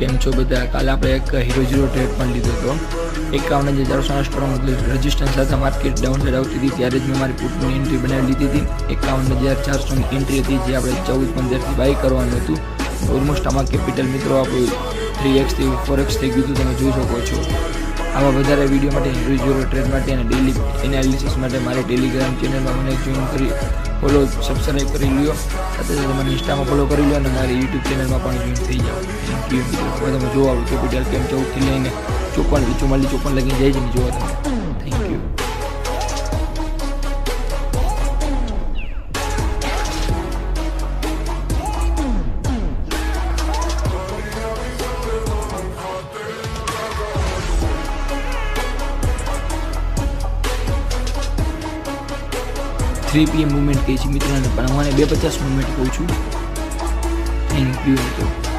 કેમ છો બધા? કાલે આપણે એક હીરો 0 ટ્રેડ પણ લીધો હતો 51,400 સ્ટ્રોંગ રેઝિસ્ટન્સ સાથે માર્કેટ ડાઉન સાઈડ આવતી હતી ત્યારે જ મેં મારી પુટની એન્ટ્રી બનાવી લીધી હતી 51,400 ની એન્ટ્રી હતી જે આપણે 14-15 બાય કરવાનું હતું. ઓલમોસ્ટ આમાં કેપિટલ મિત્રો આપણું 3x થી 4x થઈ ગયું તમે જોઈ શકો છો. આવા વધારે વિડીયો માટે હીરો 0 ટ્રેડ માટે અને ડેલી એનાલિસિસ માટે મારી ટેલિગ્રામ ચેનલમાં મને જોઈન કરી ફોલો સબસ્ક્રાઈબ કરી લ્યો. સાથે સાથે મને ઇન્સ્ટામાં ફોલો કરી લો અને મારી યુટ્યુબ ચેનલમાં પણ જોઈન થઈ જાઓ. થેન્ક યુ મિત્રો. હવે તમે જોવા આવો કેપિટલ કેમ 14 થી લઈને 54 લગીને જાય છે ને જોવા તમે. Thank you. 3 PM મુવમેન્ટ કહે છે મિત્રોને પણ હું 250 મુવમેન્ટ કહું છું. થેન્ક યુ મિત્રો.